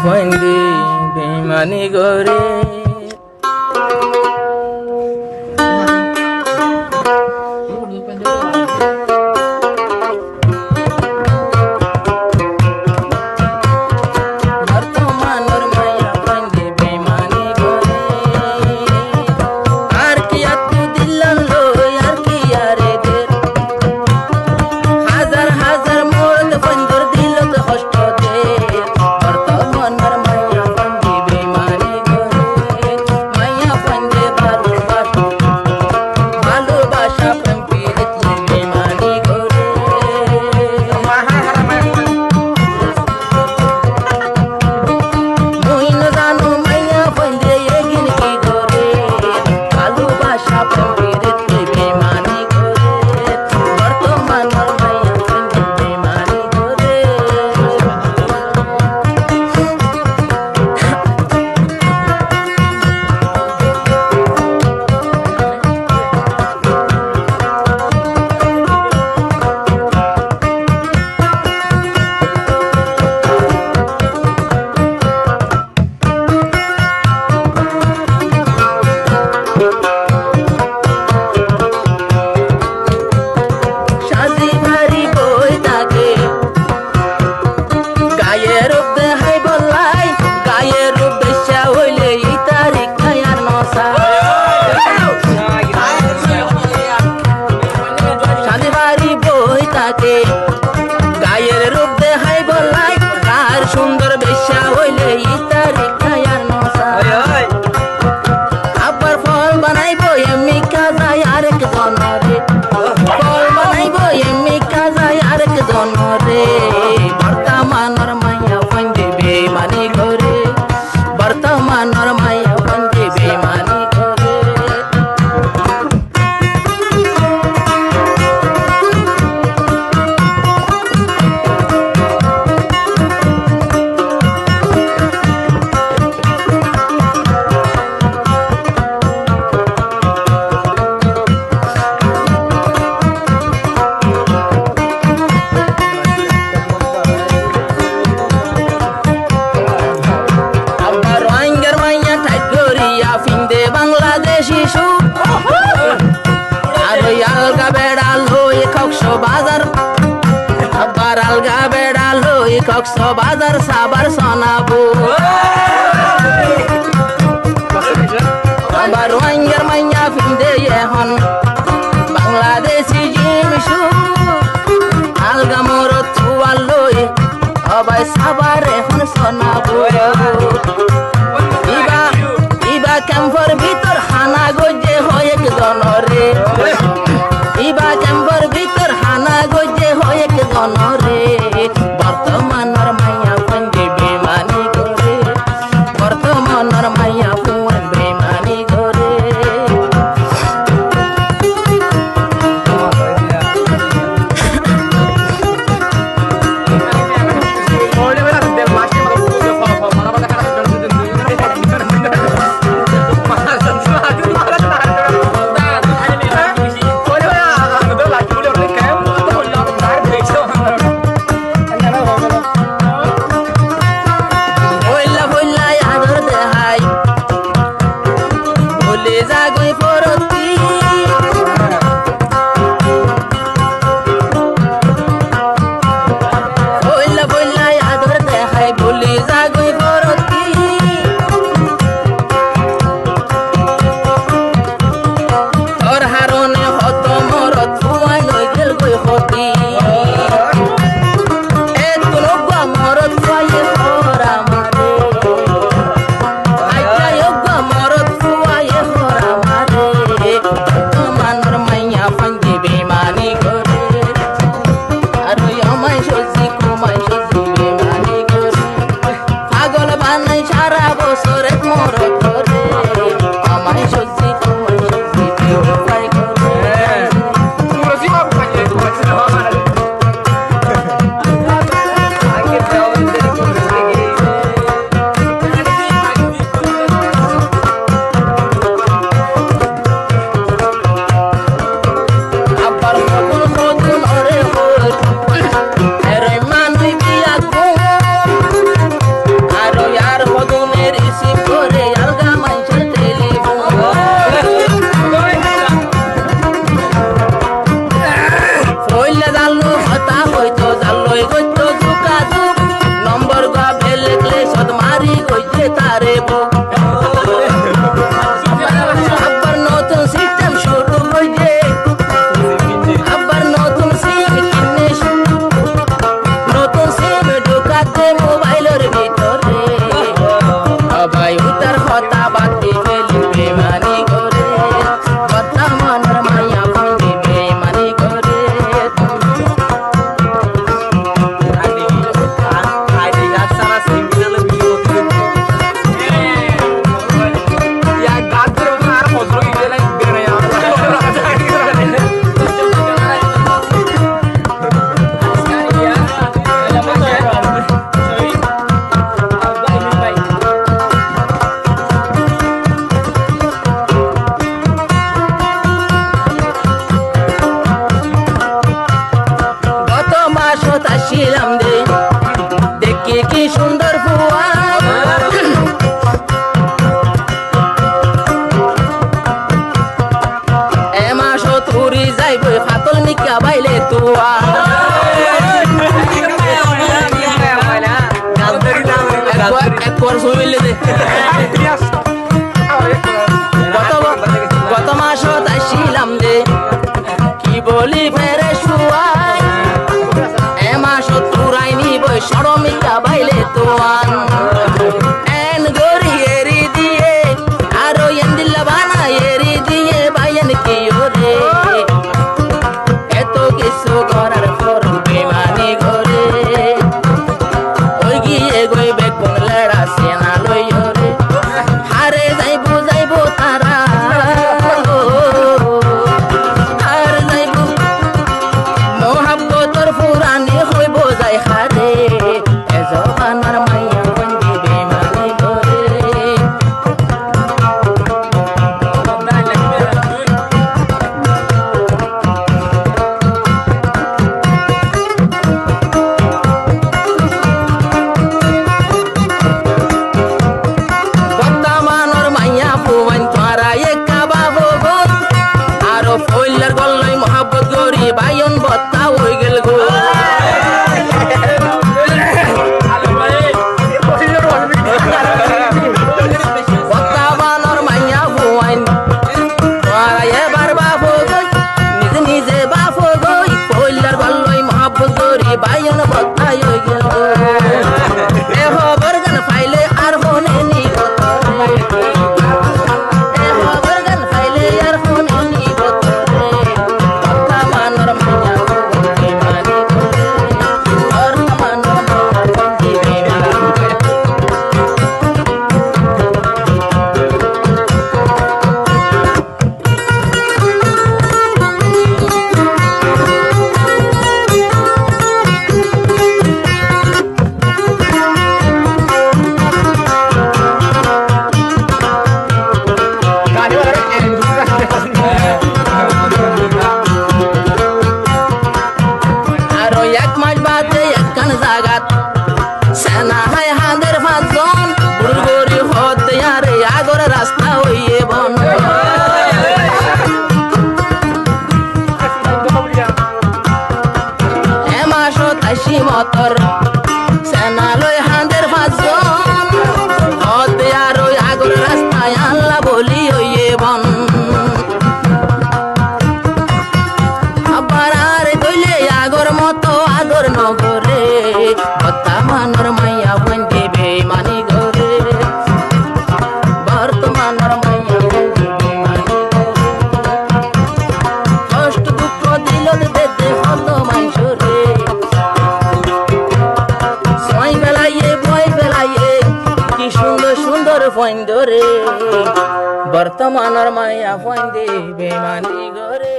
বন্দি বেমানি করে গায়ের রূপ দেখাই বলাই কার সুন্দর বেশ্যা হইলে ইতারি খায়ার নসা আবার ফল বানাইবো এমনি কাজাই আরেক জনরে ফল বানাইবো এমনি কাজাই আরেক জনরে বর্তমানর মাইয়া পঞ্জি বেমানি করে বর্তমানর মাইয়া পঞ্জি বেমানি করে কক্সবাজার সাবার সোনাবো আবার রোহিঙ্গার মাইয়া ফিন্দে এখন বাংলাদেশি জিমিসু আলগা মোর চুয়াল্লই সবাই সাবার এখন সোনাবো ইবা ক্যাম্পর ভিতর হানা গজে হয় এক জনরে ইবা ক্যাম্পর ভিতর হানা গজে হয় এক জনরে বর্তমানর মাইয়া পঞ্জি বেমানি করে তারে বুক আবার নতুন সিস্টেম শুরু হইছে আবার নতুন সিম কিনে নতুন সিম ঢুকাতে মোবাইলের ভিতরে সবাই উতার কথা বাকি ফেলি বেমানি করে কথা মানার মাইয়া বন্দি বেমানি করে আসিলাম দে দেখি কি সুন্দর ফুয়াই এ মাস তুরি যাইব ফাতল নিকা বাইলে তুয়া গত মাসত আসিলাম দে কি বলি ফেরে শুয়াই সরমিকা বাইলে তোয়ান এন গরি এরি দিয়ে আরো এন্দিল্লা বানা এরি দিয়ে বাইন কি ওরে এত কিছু করার পর বেমানি করে ওই গিয়ে গই বেগুন লেড়া সেনা লই ওরে হারে যাইবো তারা আর যাইবো মোহাব্বতর পুরানি হইব যাই হারে জবানার মাইয়া বন্দি বেমানি করে বর্তমানের মাইয়া ফুয়ান তোরা একা বাবু গো আরো ফইলার গল্লই মহাব্বত করি বাইন বত্তা হই গেল গো বাইন বত্তাই হই গেল এ খবর গান ফাইলে আর ফোনে নি এ খবর গান ফাইলে আর ফোনে নি কথা মানর মাইয়া বন্দি বেমানি করে মানর মাইয়া বন্দি বেমানি করে সেনা হাই হাঁদের পাঁচজন বুড়ি হতে আরে আগর রাস্তা হইয়ে বন এ মাসত আসি মতর সেনা লই হাঁদের পাঁচজন হতে আর আগর রাস্তায় আল্লাহ বলি হইয়ে বন আবার আর কইলে আগর মতো আগর নগরে কথা মানর মাইয়া বন্দি বেমানি করে বর্তমানের মাইয়া বন্দি বেমানি কষ্ট দুঃখ দিল দেতে হত মানুষরে ছয় বেলাইয়ে বয় বেলাইয়ে কি সুন্দর সুন্দর ফইন ধরে বর্তমানের মাইয়া বন্দি বেমানি করে।